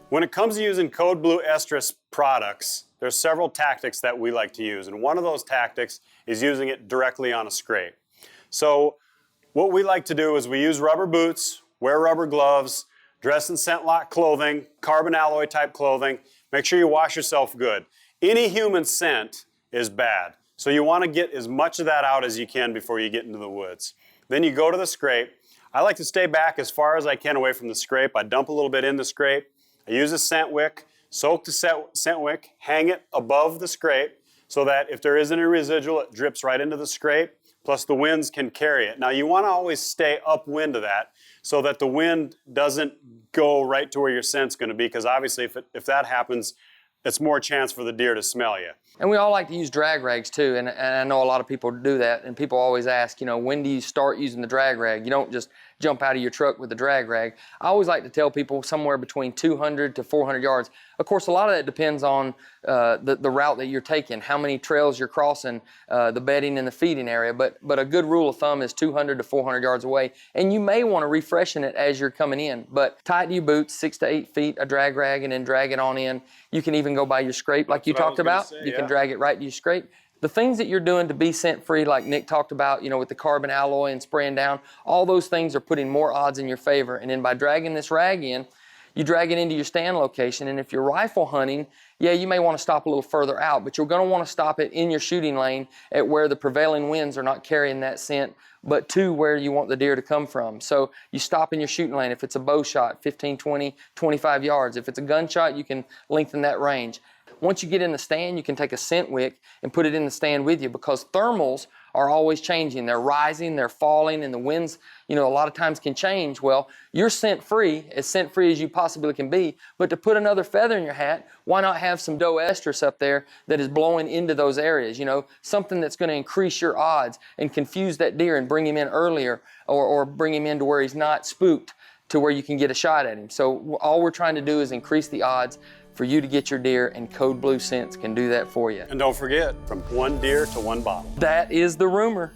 When it comes to using Code Blue Estrous products, there's several tactics that we like to use, and one of those tactics is using it directly on a scrape. So what we like to do is we use rubber boots, wear rubber gloves, dress in scent lock clothing, carbon alloy type clothing. Make sure you wash yourself good. Any human scent is bad, so you want to get as much of that out as you can before you get into the woods. Then you go to the scrape. I like to stay back as far as I can away from the scrape. I dump a little bit in the scrape. I use a scent wick, soak the scent wick, hang it above the scrape so that if there is any residual, it drips right into the scrape, plus the winds can carry it. Now you want to always stay upwind of that so that the wind doesn't go right to where your scent's going to be, because obviously if that happens, it's more chance for the deer to smell you. And we all like to use drag rags too, and I know a lot of people do that, and people always ask, you know, when do you start using the drag rag? You don't just jump out of your truck with the drag rag. I always like to tell people somewhere between 200 to 400 yards. Of course, a lot of that depends on the route that you're taking, how many trails you're crossing, the bedding and the feeding area, but a good rule of thumb is 200 to 400 yards away, and you may want to refreshen it as you're coming in, but tighten your boots 6 to 8 feet, a drag rag, and then drag it on in. You can even go by your scrape like you talked about. You can drag it right to your scrape. The things that you're doing to be scent-free, like Nick talked about, you know, with the carbon alloy and spraying down, all those things are putting more odds in your favor. And then by dragging this rag in, you drag it into your stand location, and if you're rifle hunting, yeah, you may want to stop a little further out, but you're going to want to stop it in your shooting lane at where the prevailing winds are not carrying that scent, but to where you want the deer to come from. So you stop in your shooting lane. If it's a bow shot, 15, 20, 25 yards. If it's a gunshot, you can lengthen that range. Once you get in the stand, you can take a scent wick and put it in the stand with you, because thermals are always changing. They're rising, they're falling, and the winds, you know, a lot of times can change. Well, you're scent-free as you possibly can be, but to put another feather in your hat, why not have some Doe Estrous up there that is blowing into those areas, you know, something that's going to increase your odds and confuse that deer and bring him in earlier, or bring him in to where he's not spooked, to where you can get a shot at him. So all we're trying to do is increase the odds for you to get your deer, and Code Blue Scents can do that for you. And don't forget, from one deer to one bottle. That is the rumor.